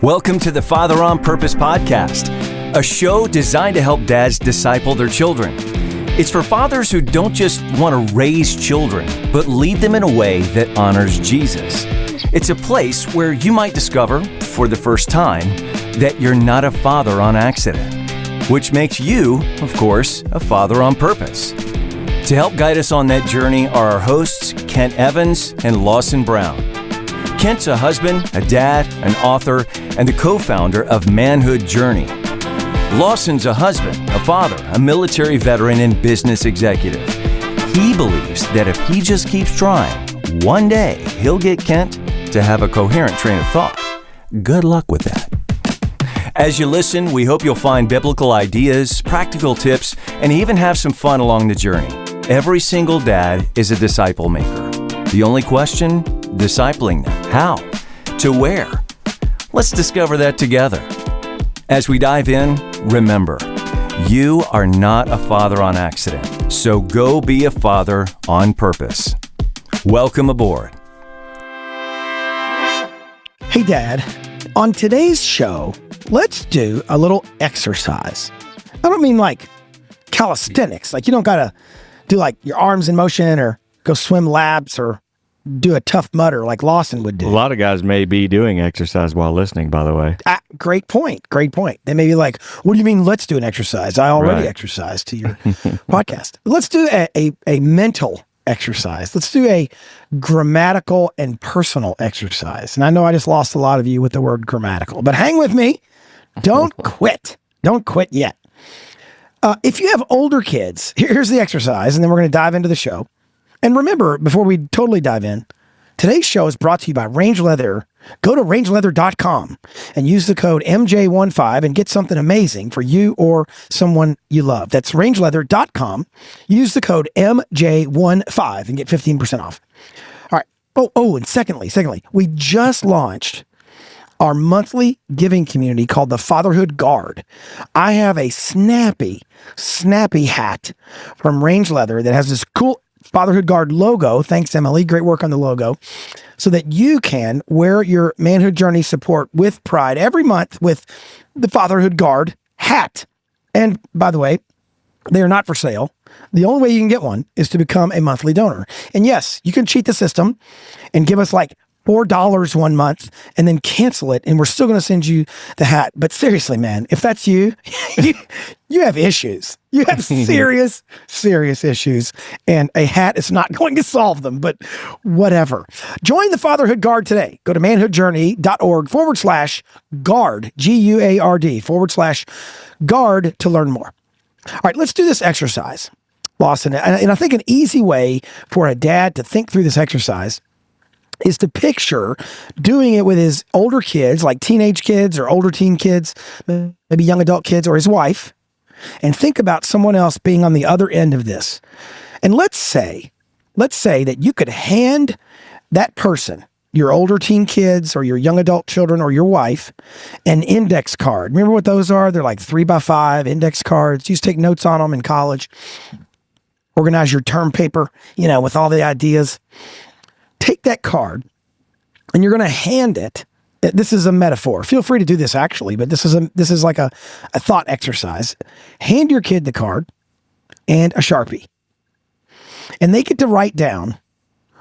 Welcome to the Father on Purpose podcast, a show designed to help dads disciple their children. It's for fathers who don't just want to raise children, but lead them in a way that honors Jesus. It's a place where you might discover, for the first time, that you're not a father on accident, which makes you, of course, a father on purpose. To help guide us on that journey are our hosts, Kent Evans and Lawson Brown. Kent's a husband, a dad, an author, and the co-founder of Manhood Journey. Lawson's a husband, a father, a military veteran, and business executive. He believes that if he just keeps trying, one day he'll get Kent to have a coherent train of thought. Good luck with that. As you listen, we hope you'll find biblical ideas, practical tips, and even have some fun along the journey. Every single dad is a disciple maker. The only question? Discipling them. How? To where? Let's discover that together. As we dive in, remember, you are not a father on accident, so go be a father on purpose. Welcome aboard. Hey, Dad. On today's show, let's do a little exercise. I don't mean like calisthenics. Like you don't got to do like your arms in motion or go swim laps or do a tough mutter like Lawson would do. A lot of guys may be doing exercise while listening, by the way. Great point. Great point. They may be like, what do you mean, let's do an exercise? I already exercise to your podcast. Let's do a mental exercise. Let's do a grammatical and personal exercise. And I know I just lost a lot of you with the word grammatical, but hang with me. Don't quit. Don't quit yet. If you have older kids, here's the exercise, and then we're going to dive into the show. And remember, before we totally dive in, today's show is brought to you by Range Leather. Go to rangeleather.com and use the code MJ15 and get something amazing for you or someone you love. That's rangeleather.com. Use the code MJ15 and get 15% off. All right. Oh, and secondly, we just launched our monthly giving community called the Fatherhood Guard. I have a snappy hat from Range Leather that has this cool Fatherhood Guard logo. Thanks, Emily. Great work on the logo. So that you can wear your Manhood Journey support with pride every month with the Fatherhood Guard hat. And by the way, they are not for sale. The only way you can get one is to become a monthly donor. And yes, you can cheat the system and give us like $4 one month and then cancel it, and we're still going to send you the hat. But seriously, man, if that's you, you have issues. You have serious issues, and a hat is not going to solve them, but whatever. Join the Fatherhood Guard today. Go to manhoodjourney.org/guard, GUARD, to learn more. All right, let's do this exercise, Lawson. And I think an easy way for a dad to think through this exercise is to picture doing it with his older kids, like teenage kids or older teen kids, maybe young adult kids, or his wife, and think about someone else being on the other end of this. And let's say that you could hand that person, your older teen kids or your young adult children or your wife, an index card. Remember what those are? They're like 3x5 index cards. You used to take notes on them in college. Organize your term paper, with all the ideas. Take that card and you're going to hand it. This is a metaphor. Feel free to do this actually, but this is like a thought exercise. Hand your kid the card and a Sharpie. And they get to write down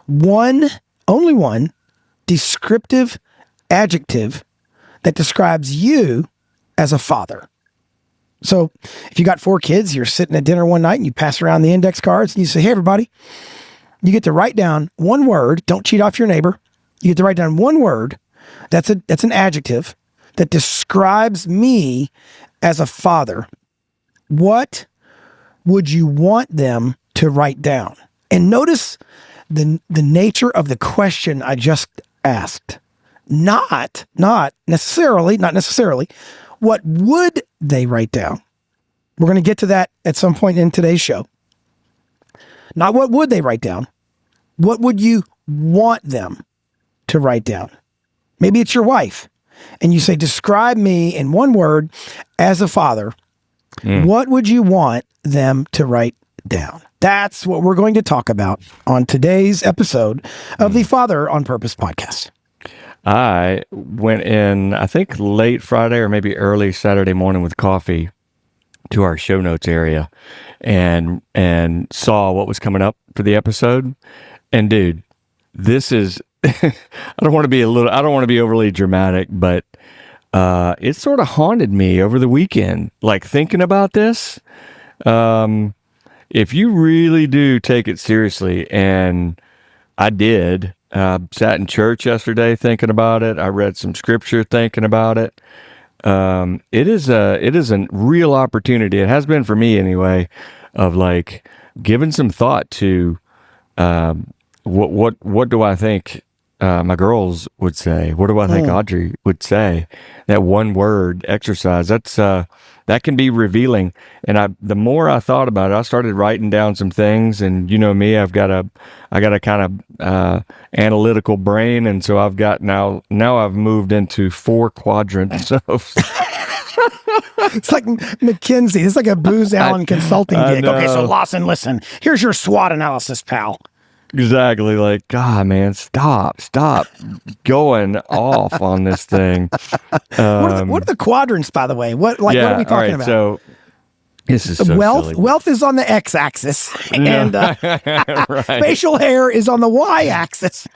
only one descriptive adjective that describes you as a father. So if you got 4 kids, you're sitting at dinner one night and you pass around the index cards and you say, hey, everybody, you get to write down one word. Don't cheat off your neighbor. You get to write down one word. That's an adjective that describes me as a father. What would you want them to write down? And notice the nature of the question I just asked. Not necessarily. What would they write down? We're going to get to that at some point in today's show. Not what would they write down. What would you want them to write down? Maybe it's your wife. And you say, describe me in one word as a father. What would you want them to write down? That's what we're going to talk about on today's episode of the Father on Purpose podcast. I went in, I think late Friday or maybe early Saturday morning with coffee to our show notes area and saw what was coming up for the episode. And dude, this is I don't want to be overly dramatic, but it sort of haunted me over the weekend, like thinking about this. If you really do take it seriously, and I did, sat in church yesterday thinking about it. I read some scripture thinking about it. It is a real opportunity. It has been for me anyway, of like giving some thought to what do I think my girls would say? What do I think Audrey would say? That one word exercise, that can be revealing. And the more I thought about it, I started writing down some things. And you know me, I got a kind of analytical brain, and so I've got now I've moved into 4 quadrants of. It's like McKinsey. It's like a Booz Allen consulting gig. Okay, so Lawson, listen. Here's your SWOT analysis, pal. Exactly. Like, God, man, stop going off on this thing. What are the quadrants, by the way? What are we talking about? So this is so wealth. silly. Wealth is on the x-axis, and Right. facial hair is on the y-axis.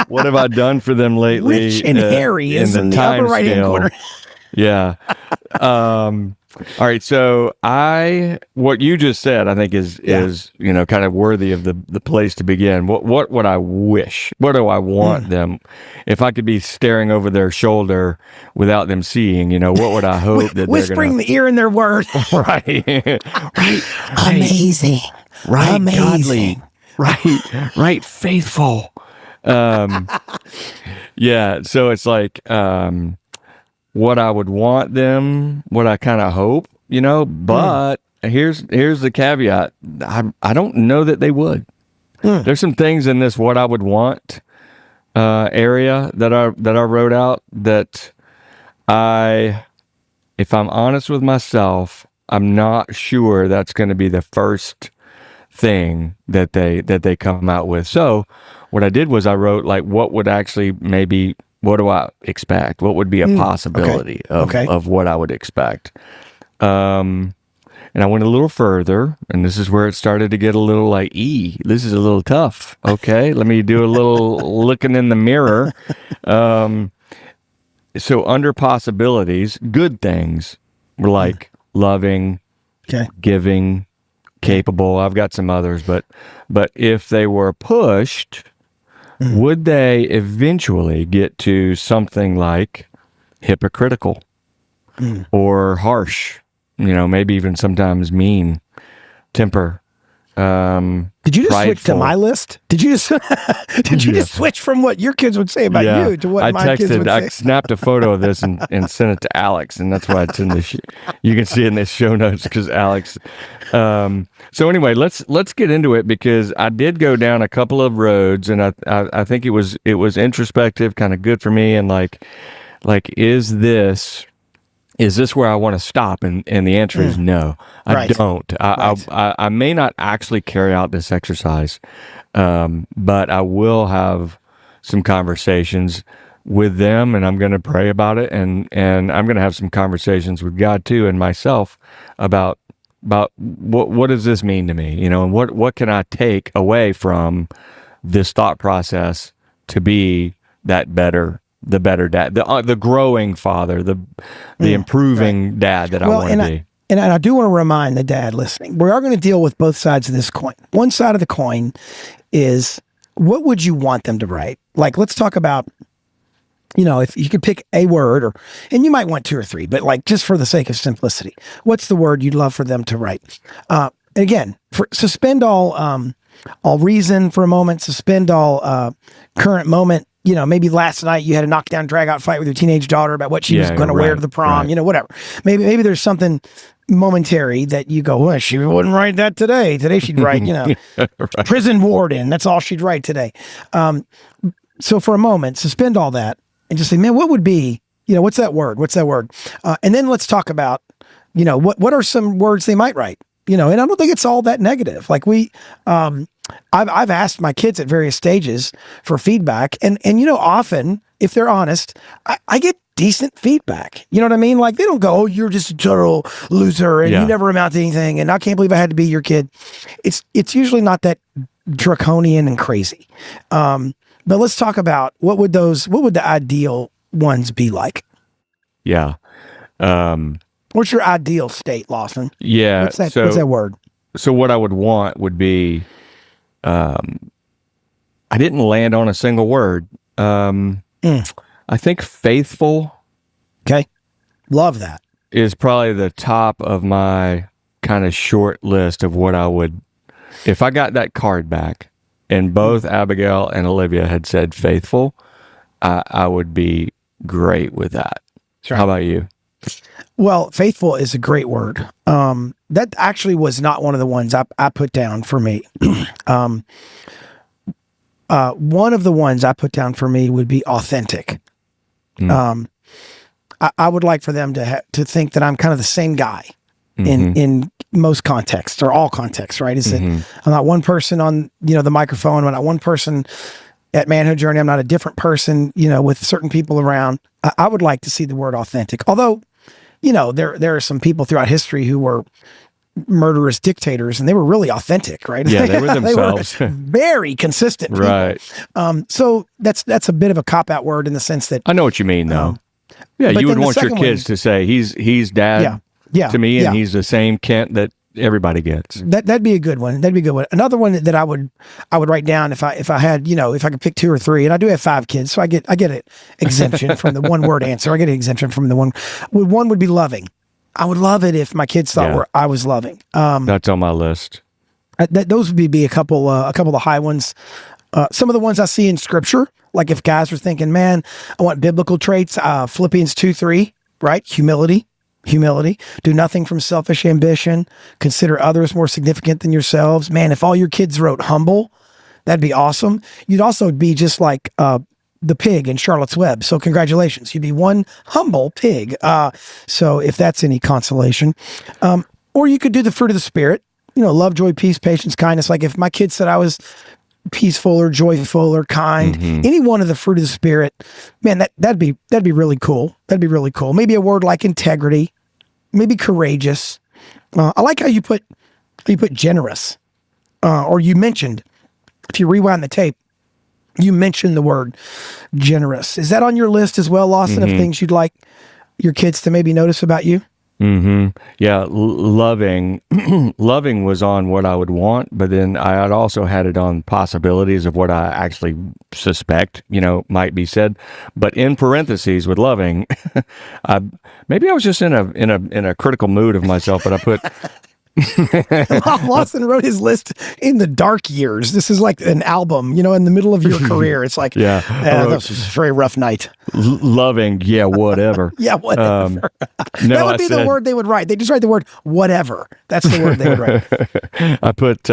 What have I done for them lately? Rich and hairy is in the upper right-hand corner. Yeah. All right. So what you just said, I think is kind of worthy of the place to begin. What would I wish? What do I want them? If I could be staring over their shoulder without them seeing, what would I hope that whispering the ear in their word? Right. Right. Amazing. Right. Amazing. Godly. Right. Faithful. Yeah. So it's like, what I would want them, what I kind of hope, but here's the caveat. I don't know that they would. There's some things in this what I would want area that I wrote out that if I'm honest with myself, I'm not sure that's going to be the first thing that they come out with. So what I did was I wrote like what would actually maybe. What do I expect? What would be a possibility of what I would expect? And I went a little further, and this is where it started to get a little like, this is a little tough. Okay, let me do a little looking in the mirror. So under possibilities, good things were like loving, giving, capable. I've got some others, but if they were pushed, would they eventually get to something like hypocritical or harsh, maybe even sometimes mean, temper? Did you just switch to my list? Did you just switch from what your kids would say about you to what my kids would say? I snapped a photo of this and sent it to Alex, and that's why it's in the you can see it in the show notes because Alex. So anyway, let's get into it because I did go down a couple of roads, and I think it was introspective, kind of good for me, and like is this where I want to stop? And the answer is no, I don't. I may not actually carry out this exercise, but I will have some conversations with them, and I'm going to pray about it, and I'm going to have some conversations with God too and myself about what does this mean to me, and what can I take away from this thought process to be the better dad, the growing father, the improving dad that I want to be. And I do want to remind the dad listening, we are going to deal with both sides of this coin. One side of the coin is what would you want them to write? Like, let's talk about, if you could pick a word and you might want 2 or 3, but like just for the sake of simplicity, what's the word you'd love for them to write? And again, suspend all reason for a moment, suspend all current moment. Maybe last night you had a knockdown, drag out fight with your teenage daughter about what she was going to wear to the prom, whatever. Maybe there's something momentary that you go, well, she wouldn't write that today. Today she'd write, prison warden. That's all she'd write today. So for a moment, suspend all that and just say, man, what would be, what's that word? What's that word? And then let's talk about, what are some words they might write? And I don't think it's all that negative. Like I've asked my kids at various stages for feedback, and often, if they're honest, I get decent feedback. You know what I mean? Like, they don't go, "Oh, you're just a total loser and you never amount to anything, and I can't believe I had to be your kid." It's usually not that draconian and crazy. But let's talk about what would the ideal ones be like? Yeah. What's your ideal state, Lawson? Yeah. What's that word? So what I would want would be, I didn't land on a single word. I think faithful. Okay. Love that. Is probably the top of my kind of short list of what I would, if I got that card back and both Abigail and Olivia had said faithful, I would be great with that. Sure. How about you? Well, faithful is a great word. That actually was not one of the ones I put down for me. One of the ones I put down for me would be authentic. I would like for them to think that I'm kind of the same guy in most contexts, or all contexts, right? Is that I'm not one person on, the microphone. I'm not one person at Manhood Journey. I'm not a different person, with certain people around. I would like to see the word authentic. Although, there are some people throughout history who were murderous dictators, and they were really authentic, right? Yeah, they were themselves. They were very consistent people. Right. So that's a bit of a cop-out word in the sense that I know what you mean, though. Yeah, you would want your kids to say, he's dad to me, and he's the same Kent that everybody gets. That'd be a good one. That'd be a good one. Another one that I would write down if I had, if I could pick 2 or 3, and I do have 5 kids, so I get an exemption from the one word answer. I get an exemption from the one. One would be loving. I would love it if my kids thought I was loving. That's on my list. Those would be a couple of the high ones. Some of the ones I see in scripture, like if guys were thinking, man, I want biblical traits, Philippians 2:3, right? Humility. Do nothing from selfish ambition. Consider others more significant than yourselves. Man, if all your kids wrote humble, that'd be awesome. You'd also be just like the pig in Charlotte's Web. So congratulations. You'd be one humble pig. So if that's any consolation. Or you could do the fruit of the Spirit, love, joy, peace, patience, kindness. Like if my kids said I was peaceful or joyful or kind, any one of the fruit of the Spirit, man, that'd be really cool. That'd be really cool. Maybe a word like integrity, maybe courageous. I like how you put generous, or you mentioned, if you rewind the tape, you mentioned the word generous. Is that on your list as well, Lawson, of things you'd like your kids to maybe notice about you? Yeah, loving was on what I would want, but then I had also had it on possibilities of what I actually suspect, might be said. But in parentheses with loving, maybe I was just in a critical mood of myself, but I put. Lawson wrote his list in the dark years. This is like an album, in the middle of your career. It's like, that was a very rough night. Loving, whatever. Whatever. No, that would be the word they would write. They just write the word whatever. That's the word they would write. I put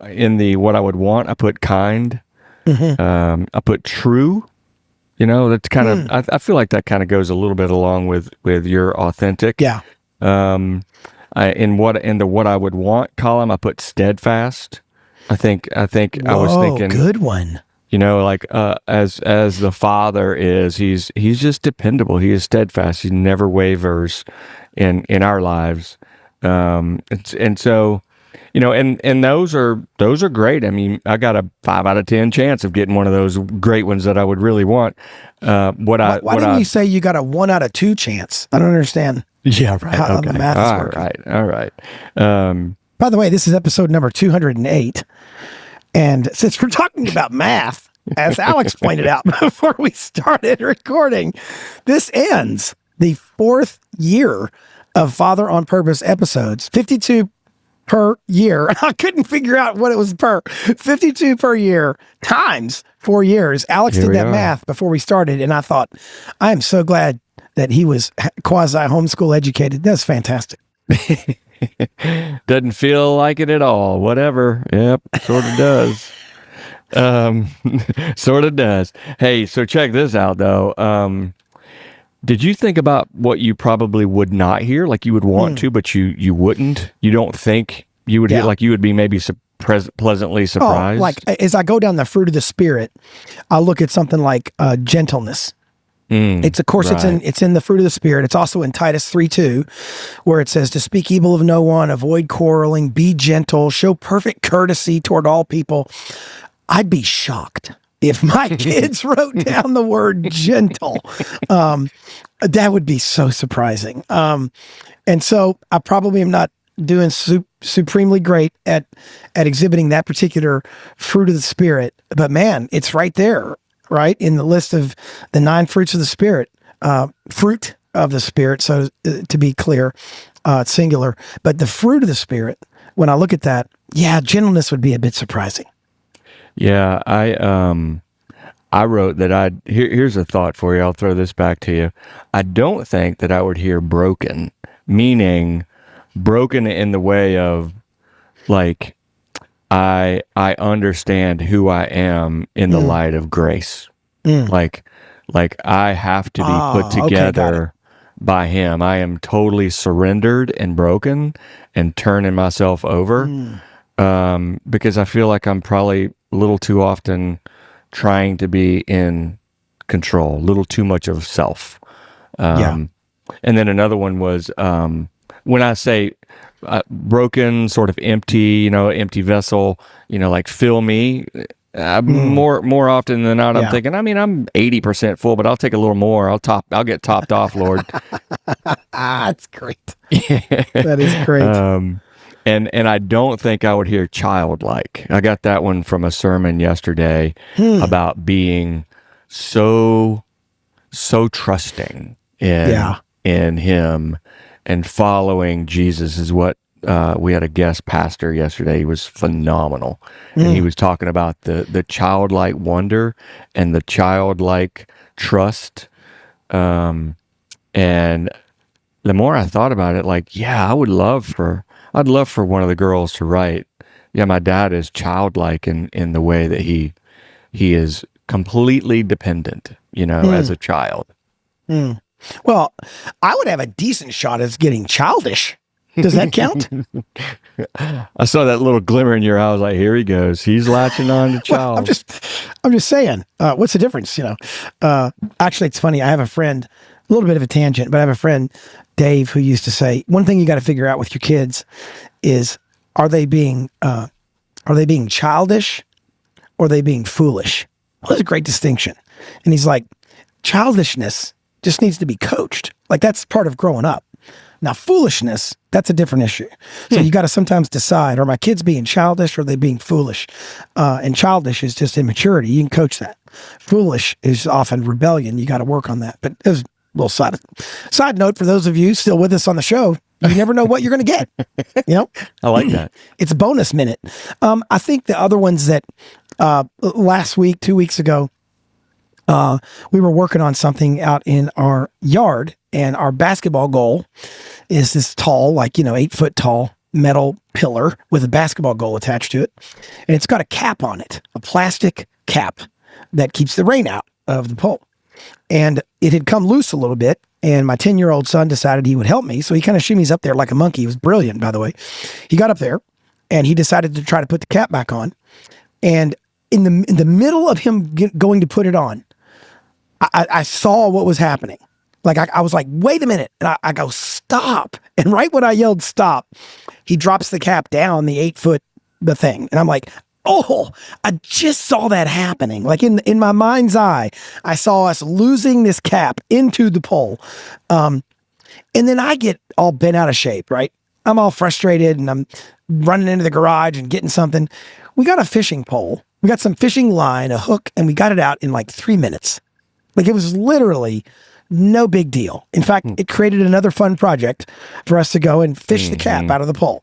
in the what I would want. I put kind. I put true. That's kind of. I feel like that kind of goes a little bit along with your authentic. Yeah. In the what I would want column, I put steadfast. I think I was thinking good one. Like as the Father is, he's just dependable. He is steadfast. He never wavers in our lives. And so, and those are great. I mean, I got a 5 out of 10 chance of getting one of those great ones that I would really want. Why didn't you say you got a 1 out of 2 chance? I don't understand. Yeah, right. How the math is working. All right. By the way, this is episode number 208. And since we're talking about math, as Alex pointed out before we started recording, this ends the 4th year of Father on Purpose episodes, 52 per year. I couldn't figure out what it was 52 per year times 4 years. Alex did that math before we started, and I thought, I am so glad that he was quasi homeschool educated. That's fantastic. Doesn't feel like it at all. Whatever. Yep. Sort of does. Sort of does. Hey, so check this out though. Did you think about what you probably would not hear? Like you would want to, but you wouldn't? You don't think You would like you would be maybe pleasantly surprised. Oh, like as I go down the fruit of the Spirit, I'll look at something like gentleness. It's of course right. it's in the fruit of the Spirit. It's also in Titus 3:2, where it says to speak evil of no one, avoid quarreling, be gentle, show perfect courtesy toward all people. I'd be shocked if my kids wrote down the word gentle. That would be so surprising. And so I probably am not doing supremely great at exhibiting that particular fruit of the Spirit, but man, it's right there. Right in the list of the 9 fruits of the Spirit, fruit of the Spirit. So to be clear, singular, but the fruit of the Spirit, when I look at that, gentleness would be a bit surprising. Yeah. I wrote that here's a thought for you. I'll throw this back to you. I don't think that I would hear broken, meaning broken in the way of like, I understand who I am in the light of grace. Like I have to be put together by him. I am totally surrendered and broken and turning myself over because I feel like I'm probably a little too often trying to be in control, a little too much of self. And then another one was when I say broken, sort of empty, empty vessel, like fill me. More often than not, I'm thinking, I'm 80% full, but I'll take a little more. I'll get topped off, Lord. That's great. That is great. And I don't think I would hear childlike. I got that one from a sermon yesterday about being so trusting in him and following Jesus is what we had a guest pastor yesterday. He was phenomenal. And he was talking about the childlike wonder and the childlike trust. And the more I thought about it, I'd love for one of the girls to write, my dad is childlike in the way that he is completely dependent, as a child. Well, I would have a decent shot at getting childish. Does that count? I saw that little glimmer in your eye. I was like, here he goes. He's latching on to child. Well, I'm just saying, what's the difference? Actually, it's funny. I have a friend, a little bit of a tangent, but I have a friend, Dave, who used to say, one thing you got to figure out with your kids is, are they being childish or are they being foolish? Well, there's a great distinction. And he's like, childishness just needs to be coached. Like that's part of growing up. Now, foolishness, that's a different issue. So you got to sometimes decide, are my kids being childish or are they being foolish? And childish is just immaturity. You can coach that. Foolish is often rebellion. You got to work on that. But it was a little side note for those of you still with us on the show. You never know what you're going to get. I like that. It's a bonus minute. I think the other ones that last week, 2 weeks ago, we were working on something out in our yard, and our basketball goal is this tall, 8-foot tall metal pillar with a basketball goal attached to it. And it's got a cap on it, a plastic cap that keeps the rain out of the pole. And it had come loose a little bit, and my 10-year-old son decided he would help me. So he kind of shimmies up there like a monkey. He was brilliant, by the way. He got up there, and he decided to try to put the cap back on. And in the middle of him going to put it on, I saw what was happening. I was like, wait a minute. And I go, stop. And right when I yelled stop, he drops the cap down, the 8-foot, the thing. And I'm like, oh, I just saw that happening. In my mind's eye, I saw us losing this cap into the pole. And then I get all bent out of shape, right? I'm all frustrated and I'm running into the garage and getting something. We got a fishing pole. We got some fishing line, a hook, and we got it out in 3 minutes. It was literally no big deal. In fact, it created another fun project for us to go and fish the cap out of the pole.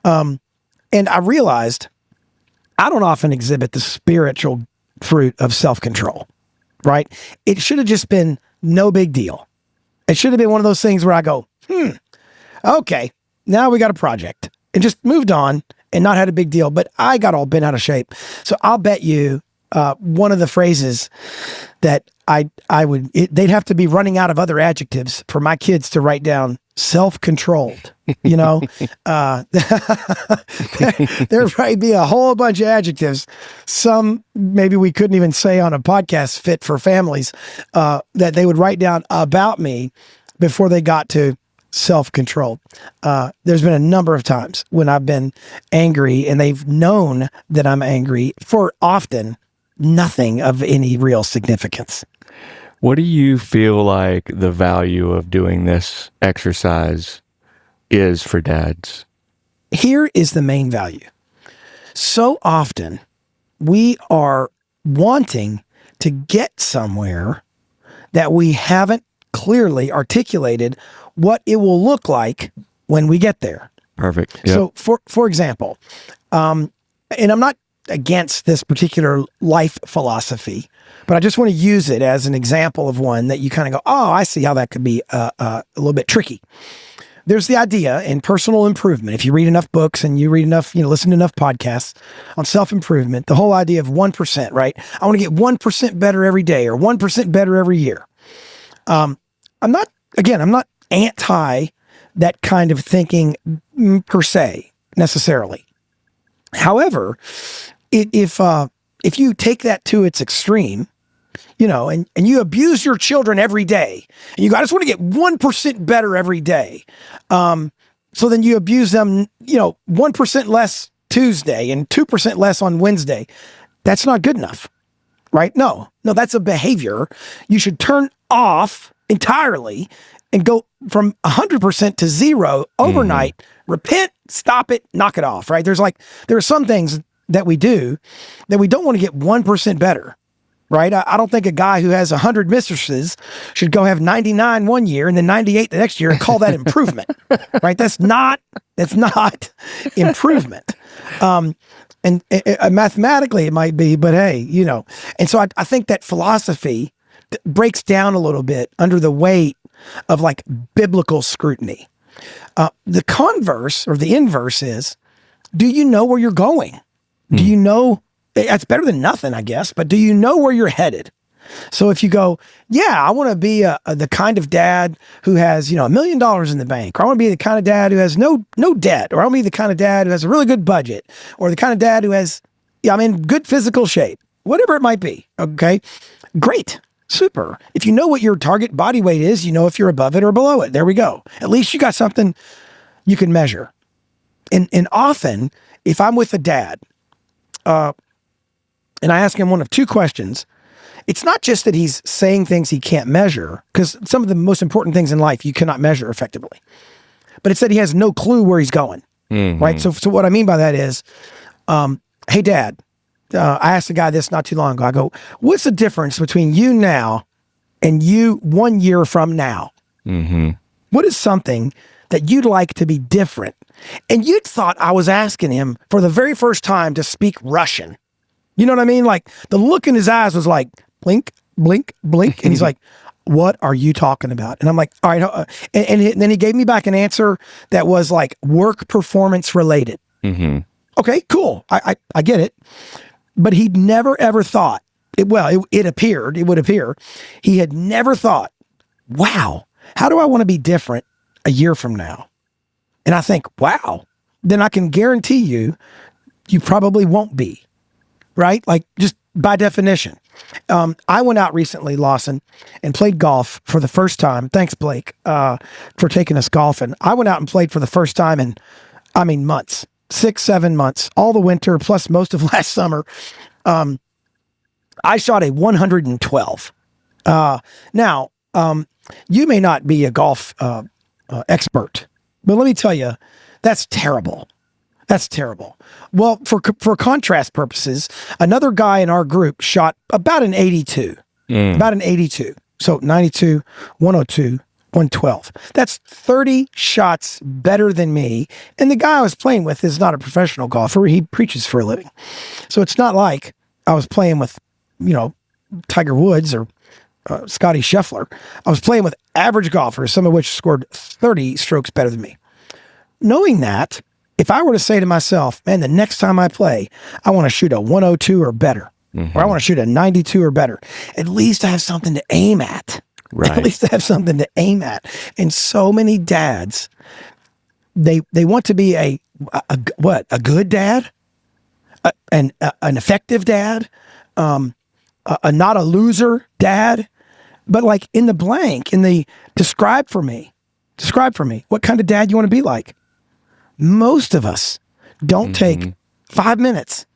And I realized I don't often exhibit the spiritual fruit of self-control, right? It should have just been no big deal. It should have been one of those things where I go, okay, now we got a project, and just moved on and not had a big deal. But I got all bent out of shape. So I'll bet you one of the phrases that they'd have to be running out of other adjectives for my kids to write down self-controlled, you know, there'd probably be a whole bunch of adjectives. Some maybe we couldn't even say on a podcast fit for families, that they would write down about me before they got to self-controlled. There's been a number of times when I've been angry and they've known that I'm angry for often nothing of any real significance. What do you feel like the value of doing this exercise is for dads? Here is the main value. So often we are wanting to get somewhere that we haven't clearly articulated what it will look like when we get there. Perfect. Yep. So for example, and I'm not against this particular life philosophy, but I just want to use it as an example of one that you kind of go, oh, I see how that could be a little bit tricky. There's the idea in personal improvement. If you read enough books and you read enough, listen to enough podcasts on self-improvement, the whole idea of 1%, right? I want to get 1% better every day or 1% better every year. I'm not anti that kind of thinking per se, necessarily. However, if you take that to its extreme, and you abuse your children every day, and you just want to get 1% better every day, so then you abuse them, 1% less Tuesday and 2% less on Wednesday. That's not good enough, right? No, that's a behavior you should turn off entirely and go from 100% to zero overnight. Repent, stop it, knock it off, right? There are some things that we do that we don't want to get 1% better, right? I don't think a guy who has 100 mistresses should go have 99 one year and then 98 the next year and call that improvement, right? That's not improvement. And mathematically it might be, but hey, and so I think that philosophy breaks down a little bit under the weight of like biblical scrutiny. The converse or the inverse is, do you know where you're going? Do you know, that's better than nothing, I guess, but do you know where you're headed? So if you go, yeah, I want to be the kind of dad who has, $1 million in the bank, or I want to be the kind of dad who has no debt, or I want to be the kind of dad who has a really good budget, or the kind of dad who has, I'm in good physical shape, whatever it might be. Okay, great. Super. If you know what your target body weight is, if you're above it or below it. There we go. At least you got something you can measure. And often, if I'm with a dad, and I ask him one of two questions, it's not just that he's saying things he can't measure, because some of the most important things in life you cannot measure effectively, but it's that he has no clue where he's going, right? So what I mean by that is, hey, Dad, I asked a guy this not too long ago. I go, what's the difference between you now and you 1 year from now? What is something that you'd like to be different? And you'd thought I was asking him for the very first time to speak Russian. You know what I mean? Like the look in his eyes was like, blink, blink, blink. And he's like, what are you talking about? And I'm like, all right. And then he gave me back an answer that was like work performance related. Okay, cool. I get it. But he'd never, ever thought, it would appear, he had never thought, wow, how do I want to be different a year from now? And I think, wow, then I can guarantee you probably won't be, right? Like just by definition. I went out recently, Lawson, and played golf for the first time. Thanks, Blake, for taking us golfing. I went out and played for the first time in, months. 6-7 months, all the winter, plus most of last summer. I shot a 112. Now, you may not be a golf expert, but let me tell you, that's terrible. That's terrible. Well, for contrast purposes, another guy in our group shot about an 82. About an 82. So 92, 102, 112. That's 30 shots better than me. And the guy I was playing with is not a professional golfer. He preaches for a living. So it's not like I was playing with, Tiger Woods or Scotty Scheffler. I was playing with average golfers, some of which scored 30 strokes better than me. Knowing that, if I were to say to myself, man, the next time I play, I want to shoot a 102 or better, or I want to shoot a 92 or better. At least I have something to aim at. Right. At least I have something to aim at. And so many dads, they want to be a good dad, an effective dad, not a loser dad, but like in the blank, describe for me, what kind of dad you want to be like. Most of us don't take 5 minutes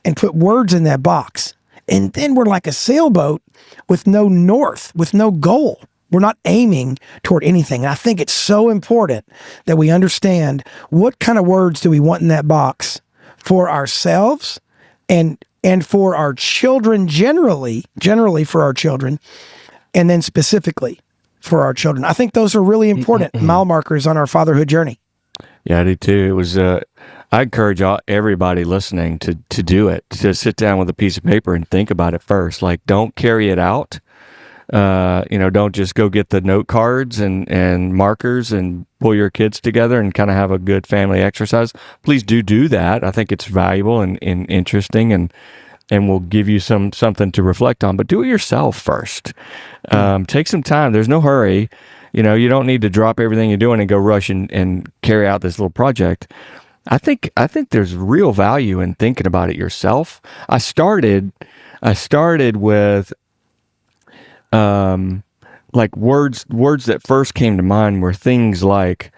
and put words in that box. And then we're like a sailboat with no north, with no goal. We're not aiming toward anything. And I think it's so important that we understand what kind of words do we want in that box for ourselves and for our children generally for our children, and then specifically for our children. I think those are really important mile markers on our fatherhood journey. Yeah, I do too. It was, I encourage everybody listening to do it, to sit down with a piece of paper and think about it first. Like, don't carry it out. Don't just go get the note cards and markers and pull your kids together and kind of have a good family exercise. Please do that. I think it's valuable and interesting and will give you something to reflect on, but do it yourself first. Take some time. There's no hurry. You don't need to drop everything you're doing and go rush and carry out this little project. I think there's real value in thinking about it yourself. I started with like words that first came to mind were things like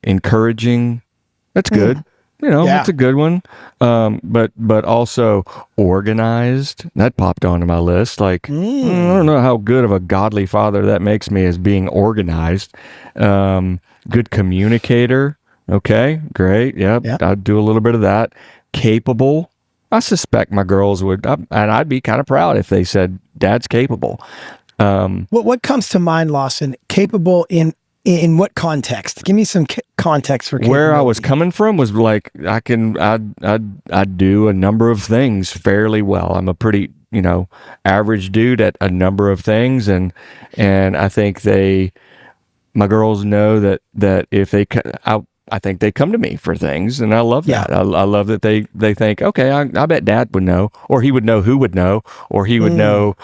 encouraging. That's good. That's a good one. But also organized. That popped onto my list. Like, I don't know how good of a godly father that makes me as being organized. Good communicator. Okay, great. Yep. I'd do a little bit of that. Capable. I suspect my girls would, and I'd be kind of proud if they said, "Dad's capable." What comes to mind, Lawson? Capable in what context? Give me some context for capability. Where I was coming from was like I do a number of things fairly well. I'm a pretty average dude at a number of things, and I think my girls know that if they I think they come to me for things, and I love that. I love that they think, okay, I bet Dad would know, or he would know who would know, or he would know,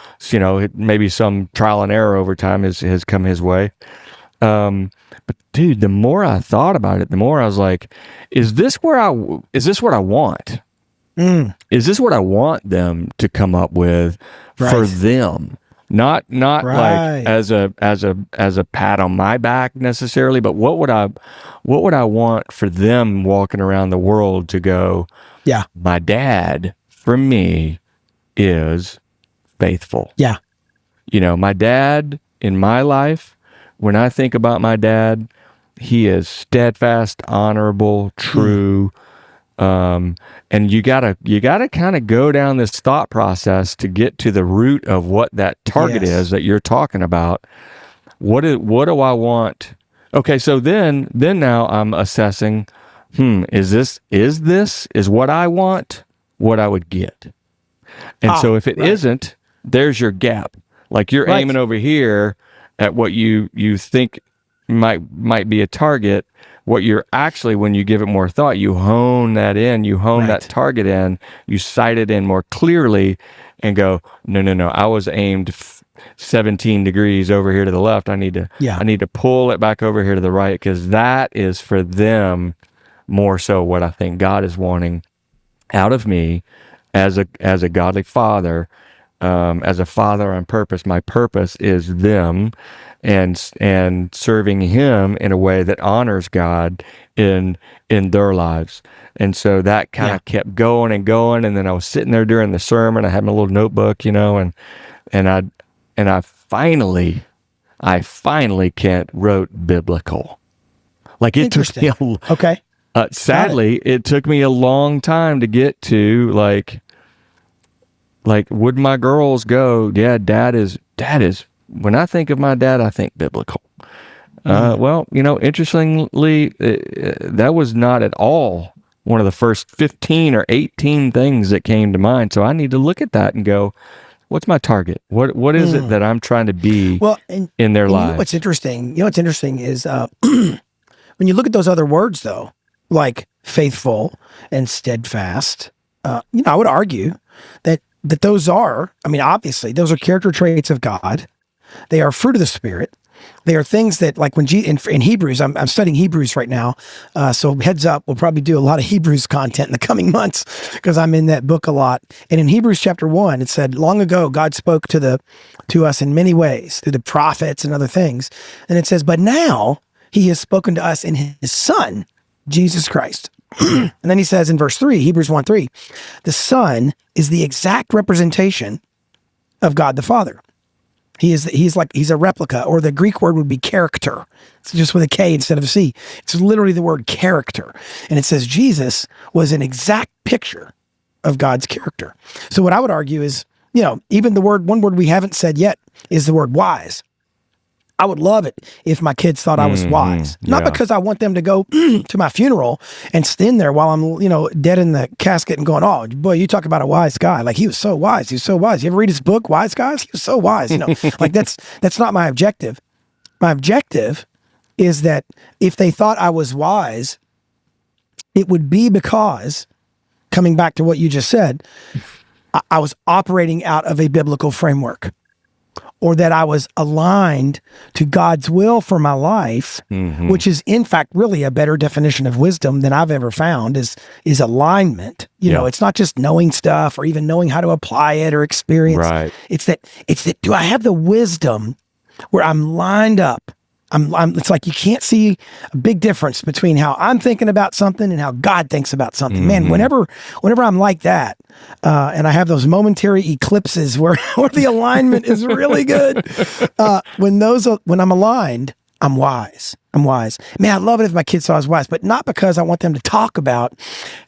maybe some trial and error over time has come his way. But dude, the more I thought about it, the more I was like, is this what I want? Is this what I want them to come up with for them? Not like as a pat on my back necessarily, but what would I want for them walking around the world to go, yeah, my dad for me is faithful. Yeah. My dad in my life, when I think about my dad, he is steadfast, honorable, true. And you gotta kind of go down this thought process to get to the root of what that target is that you're talking about. What do I want? Okay, so then now I'm assessing, is what I want what I would get? And so if it isn't, there's your gap. Like you're aiming over here at what you think might be a target. What you're actually, when you give it more thought, you hone that in, that target in, you sight it in more clearly and go, no, I was aimed 17 degrees over here to the left. I need to pull it back over here to the right, because that is for them more so what I think God is wanting out of me as a godly father, as a father on purpose. My purpose is them and serving Him in a way that honors God in their lives. And so that kind of kept going and going. And then I was sitting there during the sermon. I had my little notebook, and I finally wrote biblical. Like it took me sadly, it took me a long time to get to like would my girls go, yeah, dad is when I think of my dad, I think biblical. Well, interestingly, that was not at all one of the first 15 or 18 things that came to mind. So I need to look at that and go, what's my target? What is it that I'm trying to be in their lives? What's interesting is when you look at those other words, though, like faithful and steadfast, I would argue that those are, obviously, those are character traits of God. They are fruit of the Spirit. They are things that, like when in Hebrews, I'm studying Hebrews right now. So heads up, we'll probably do a lot of Hebrews content in the coming months because I'm in that book a lot. And in Hebrews chapter 1, it said, long ago, God spoke to us in many ways through the prophets and other things. And it says, but now he has spoken to us in his Son, Jesus Christ. And then he says in verse 3, Hebrews 1:3, the Son is the exact representation of God the Father. He's a replica, or the Greek word would be character. It's just with a K instead of a C. It's literally the word character. And it says Jesus was an exact picture of God's character. So what I would argue is, even one word we haven't said yet is the word wise. I would love it if my kids thought I was wise. Not because I want them to go to my funeral and stand there while I'm, dead in the casket and going, oh, boy, you talk about a wise guy. Like, he was so wise. He was so wise. You ever read his book, Wise Guys? He was so wise. Like that's not my objective. My objective is that if they thought I was wise, it would be because, coming back to what you just said, I was operating out of a biblical framework, or that I was aligned to God's will for my life, which is in fact really a better definition of wisdom than I've ever found is alignment. It's not just knowing stuff or even knowing how to apply it or experience. Right. It's that do I have the wisdom where I'm lined up? It's like you can't see a big difference between how I'm thinking about something and how God thinks about something. Man, whenever I'm like that, and I have those momentary eclipses where the alignment is really good, when I'm aligned, I'm wise. Man, I'd love it if my kids saw I was wise, but not because I want them to talk about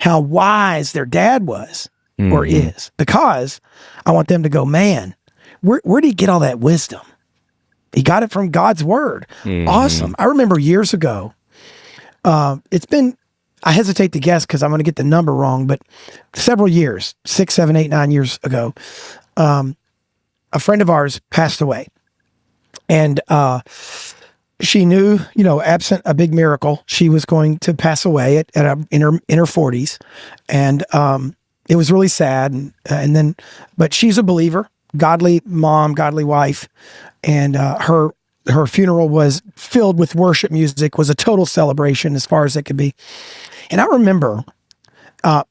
how wise their dad was or is, because I want them to go, man, where did he get all that wisdom? He got it from God's word. Awesome. I remember years ago, it's been, I hesitate to guess because I'm going to get the number wrong, but several years, 6, 7, 8, 9 years ago, a friend of ours passed away. And she knew, absent a big miracle, she was going to pass away in her 40s. And it was really sad. But she's a believer, godly mom, godly wife. And her funeral was filled with worship music, was a total celebration as far as it could be. And I remember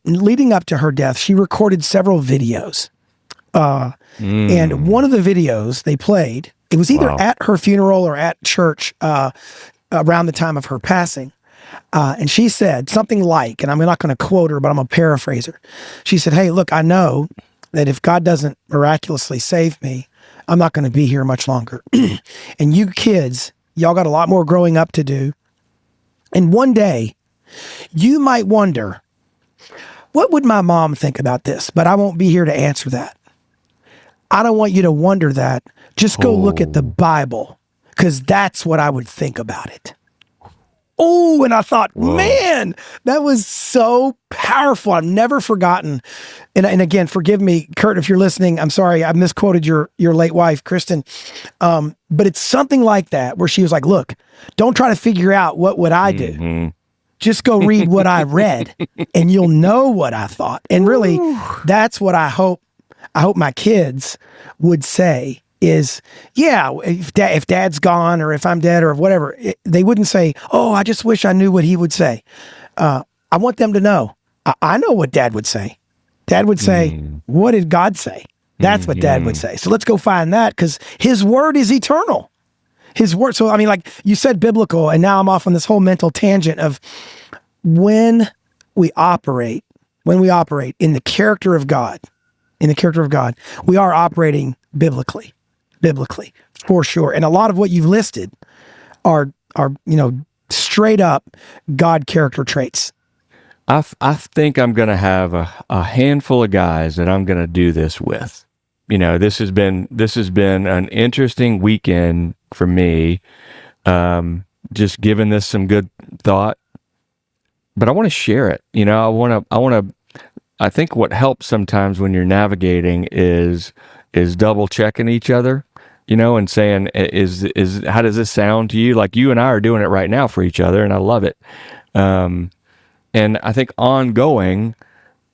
leading up to her death, she recorded several videos. And one of the videos they played, it was either at her funeral or at church around the time of her passing. And she said something like, and I'm not going to quote her, but I'm going to paraphrase her. She said, hey, look, I know that if God doesn't miraculously save me, I'm not going to be here much longer. And you kids, y'all got a lot more growing up to do. And one day, you might wonder, what would my mom think about this? But I won't be here to answer that. I don't want you to wonder that. Just go look at the Bible, because that's what I would think about it. Oh, and I thought, man, that was so powerful. I've never forgotten. And again, forgive me, Kurt, if you're listening. I'm sorry, I misquoted your late wife, Kristen. But it's something like that, where she was like, look, don't try to figure out what would I do. Just go read what I read and you'll know what I thought. And really, that's what I hope my kids would say is, yeah, if dad's gone or if I'm dead or whatever, they wouldn't say, oh, I just wish I knew what he would say. I want them to know, I know what dad would say. Dad would say, what did God say? That's what dad would say. So let's go find that, because his word is eternal. His word. So, like you said, biblical, and now I'm off on this whole mental tangent of when we operate in the character of God, we are operating biblically, for sure. And a lot of what you've listed are straight up God character traits. I think I'm going to have a handful of guys that I'm going to do this with. This has been an interesting weekend for me. Just giving this some good thought, but I want to share it. I think what helps sometimes when you're navigating is double checking each other, and saying, is how does this sound to you? Like, you and I are doing it right now for each other, and I love it. And I think ongoing,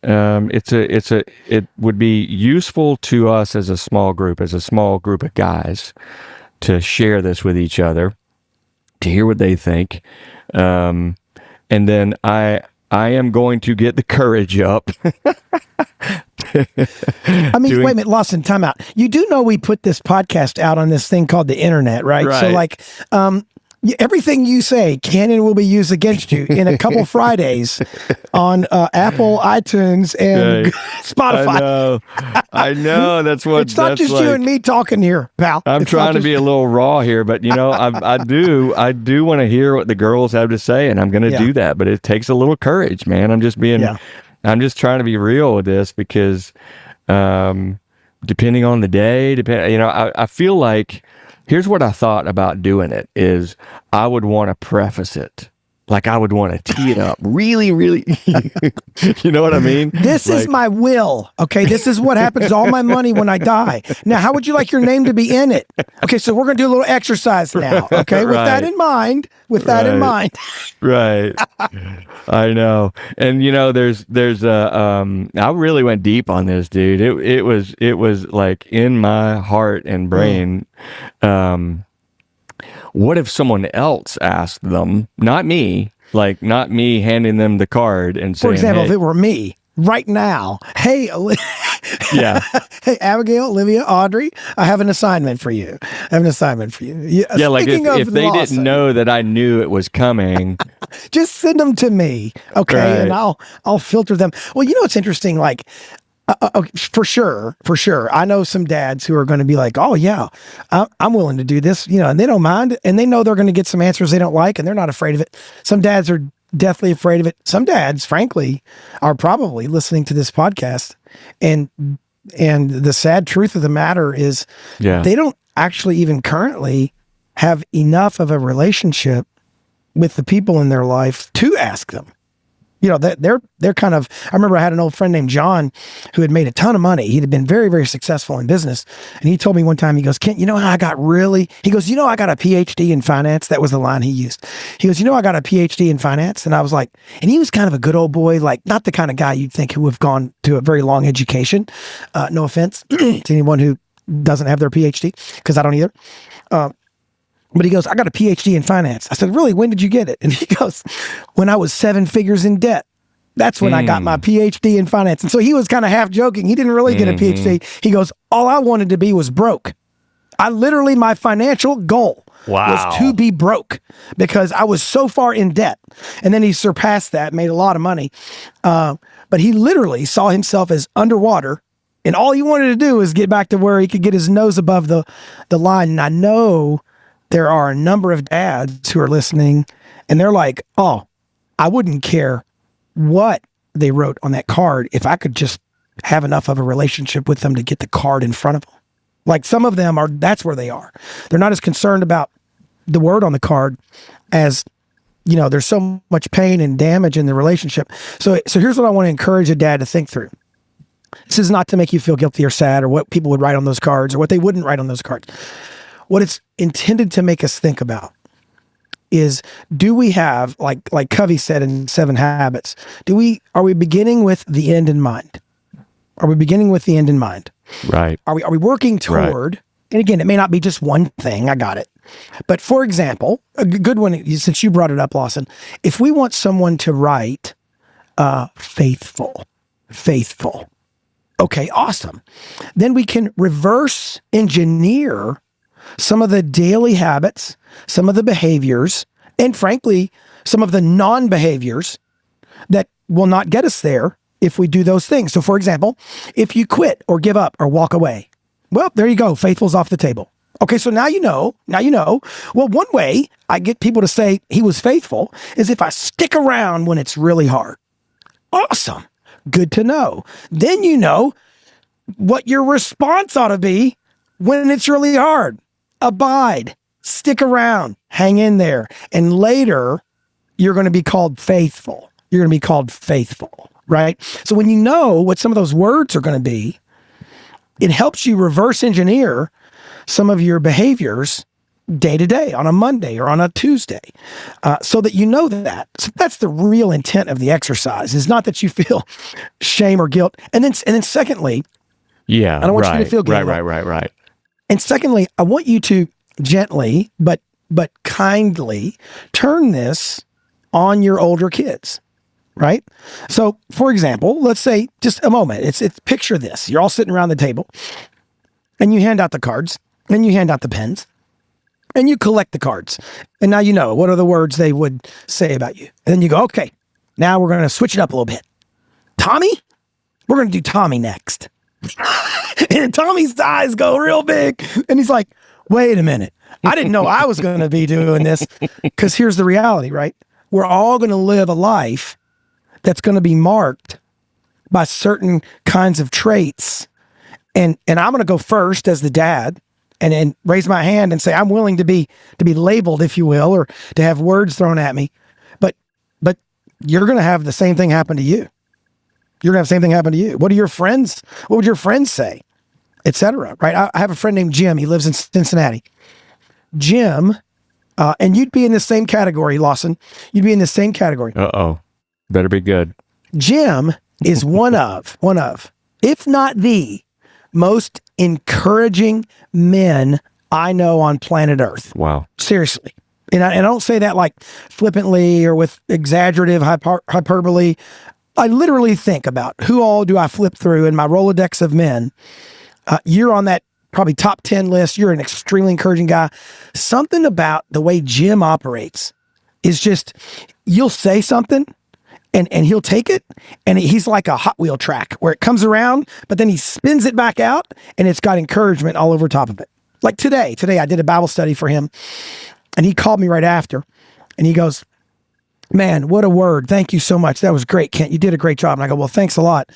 it would be useful to us as a small group of guys to share this with each other, to hear what they think. And then I am going to get the courage up. I mean, wait a minute, Lawson, time out. You do know we put this podcast out on this thing called the internet, right? So like, everything you say can and will be used against you in a couple Fridays on Apple, iTunes, and Spotify. I know. That's what. It's not just you and me talking here, pal. I'm trying to be a little raw here, but I do want to hear what the girls have to say, and I'm going to do that. But it takes a little courage, man. I'm just trying to be real with this because, depending on the day, I feel like. Here's what I thought about doing it is I would want to preface it. Like I would want to tee it up really, really, you know what I mean? This is my will. Okay. This is what happens to all my money when I die. Now, how would you like your name to be in it? Okay. So we're going to do a little exercise now. Okay. With that in mind, Right. I know. And there's I really went deep on this, dude. It was like in my heart and brain. What if someone else asked them, not me handing them the card and saying, for example, hey, if it were me right now, hey, hey, Abigail, Olivia, Audrey, I have an assignment for you. Yeah, like if they didn't know that I knew it was coming, just send them to me, okay, right. And I'll filter them. Well, it's interesting, like. For sure. I know some dads who are going to be like, oh yeah, I'm willing to do this, and they don't mind, and they know they're going to get some answers they don't like, and they're not afraid of it. Some dads are deathly afraid of it. Some dads, frankly, are probably listening to this podcast, and the sad truth of the matter is they don't actually even currently have enough of a relationship with the people in their life to ask them. They're kind of, I remember I had an old friend named John who had made a ton of money. He had been very, very successful in business. And he told me one time, he goes, Kent, how I got a PhD in finance. That was the line he used. He goes, I got a PhD in finance. And I was like, and he was kind of a good old boy, like not the kind of guy you'd think who would have gone to a very long education. No offense to anyone who doesn't have their PhD, because I don't either. But he goes, I got a PhD in finance. I said, really? When did you get it? And he goes, when I was 7 figures in debt. That's when I got my PhD in finance. And so he was kind of half joking. He didn't really get a PhD. He goes, all I wanted to be was broke. My financial goal was to be broke because I was so far in debt. And then he surpassed that, made a lot of money. But he literally saw himself as underwater. And all he wanted to do was get back to where he could get his nose above the line. And I know there are a number of dads who are listening and they're like, oh, I wouldn't care what they wrote on that card if I could just have enough of a relationship with them to get the card in front of them. Like some of them that's where they are. They're not as concerned about the word on the card as, there's so much pain and damage in the relationship. So here's what I want to encourage a dad to think through. This is not to make you feel guilty or sad or what people would write on those cards or what they wouldn't write on those cards. What it's intended to make us think about is, do we have, like Covey said in 7 Habits, are we beginning with the end in mind? Are we beginning with the end in mind? Right. Are we working toward, and again, it may not be just one thing, I got it. But for example, a good one, since you brought it up, Lawson, if we want someone to write faithful. Okay, awesome. Then we can reverse engineer some of the daily habits, some of the behaviors, and frankly, some of the non-behaviors that will not get us there if we do those things. So for example, if you quit or give up or walk away, well, there you go. Faithful's off the table. Okay, so now you know. Well, one way I get people to say he was faithful is if I stick around when it's really hard. Awesome. Good to know. Then you know what your response ought to be when it's really hard. Abide, stick around, hang in there. And later, you're going to be called faithful. Right? So when you know what some of those words are going to be, it helps you reverse engineer some of your behaviors day to day, on a Monday or on a Tuesday, so that you know that. So that's the real intent of the exercise, is not that you feel shame or guilt. And then secondly, yeah, I don't want you to feel guilty. Right. And secondly, I want you to gently but kindly turn this on your older kids, right? So, for example, let's say just a moment. It's picture this. You're all sitting around the table, and you hand out the cards, and you hand out the pens, and you collect the cards. And now you know what are the words they would say about you. And then you go, okay, now we're going to switch it up a little bit. Tommy? We're going to do Tommy next. And Tommy's eyes go real big. And he's like, wait a minute. I didn't know I was going to be doing this. Because here's the reality, right? We're all going to live a life that's going to be marked by certain kinds of traits. And I'm going to go first as the dad and raise my hand and say, I'm willing to be labeled, if you will, or to have words thrown at me. But you're going to have the same thing happen to you. You're going to have the same thing happen to you. What would your friends say? Et cetera, right? I have a friend named Jim. He lives in Cincinnati. Jim, and you'd be in the same category, Lawson. You'd be in the same category. Uh-oh. Better be good. Jim is one of, if not the most encouraging men I know on planet Earth. Wow. Seriously. And I don't say that like flippantly or with exaggerative hyperbole. I literally think about who all do I flip through in my Rolodex of men. You're on that probably top 10 list. You're an extremely encouraging guy. Something about the way Jim operates is just, you'll say something and he'll take it, and he's like a Hot Wheel track where it comes around, but then he spins it back out and it's got encouragement all over top of it. Like today I did a Bible study for him, and he called me right after and he goes, man, what a word. Thank you so much. That was great, Kent. You did a great job. And I go, well, thanks a lot.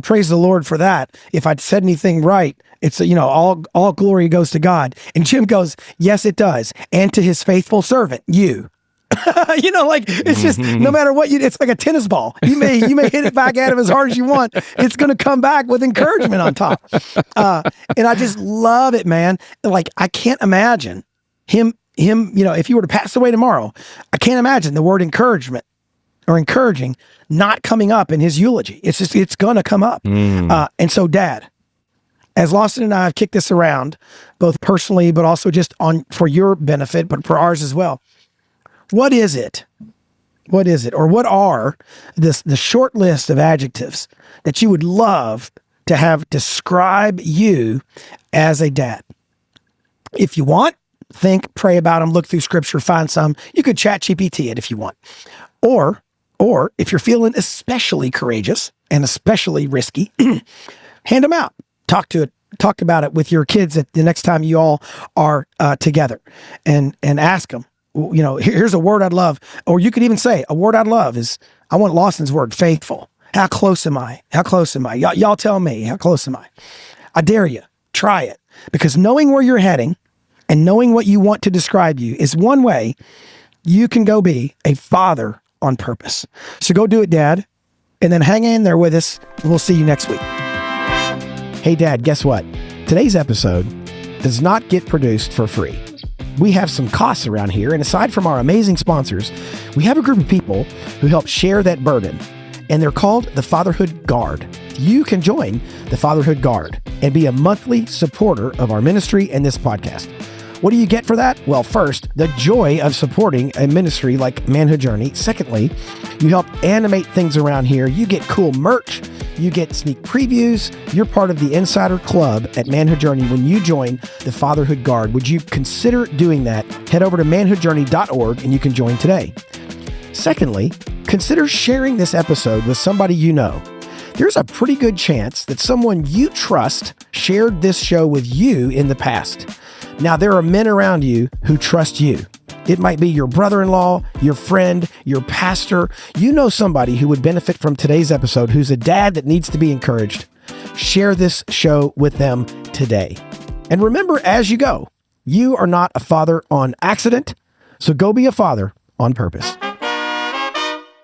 Praise the Lord for that. If I'd said anything right, it's, all glory goes to God. And Jim goes, yes, it does. And to his faithful servant, you. It's just, no matter what it's like a tennis ball. You may hit it back at him as hard as you want. It's going to come back with encouragement on top. And I just love it, man. Like, I can't imagine him, if he were to pass away tomorrow, I can't imagine the word encouragement or encouraging not coming up in his eulogy. It's going to come up. And so, Dad, as Lawson and I have kicked this around, both personally, but also just for your benefit, but for ours as well. What is it? Or what are the short list of adjectives that you would love to have describe you as a dad? If you want, think, pray about them, look through scripture, find some. You could chat GPT it if you want. Or if you're feeling especially courageous and especially risky, hand them out. Talk about it with your kids at the next time you all are together, and ask them, here's a word I'd love. Or you could even say, a word I'd love is, I want Lawson's word, faithful. How close am I? Y'all tell me, how close am I? I dare you, try it. Because knowing where you're heading and knowing what you want to describe you is one way you can go be a father on purpose. So go do it, Dad, and then hang in there with us, and we'll see you next week. Hey, Dad, guess what? Today's episode does not get produced for free. We have some costs around here, and aside from our amazing sponsors, we have a group of people who help share that burden, and they're called the Fatherhood Guard. You can join the Fatherhood Guard and be a monthly supporter of our ministry and this podcast. What do you get for that? Well, first, the joy of supporting a ministry like Manhood Journey. Secondly, you help animate things around here. You get cool merch. You get sneak previews. You're part of the insider club at Manhood Journey when you join the Fatherhood Guard. Would you consider doing that? Head over to manhoodjourney.org and you can join today. Secondly, consider sharing this episode with somebody you know. There's a pretty good chance that someone you trust shared this show with you in the past. Now, there are men around you who trust you. It might be your brother-in-law, your friend, your pastor. You know somebody who would benefit from today's episode, who's a dad that needs to be encouraged. Share this show with them today. And remember, as you go, you are not a father on accident, so go be a father on purpose.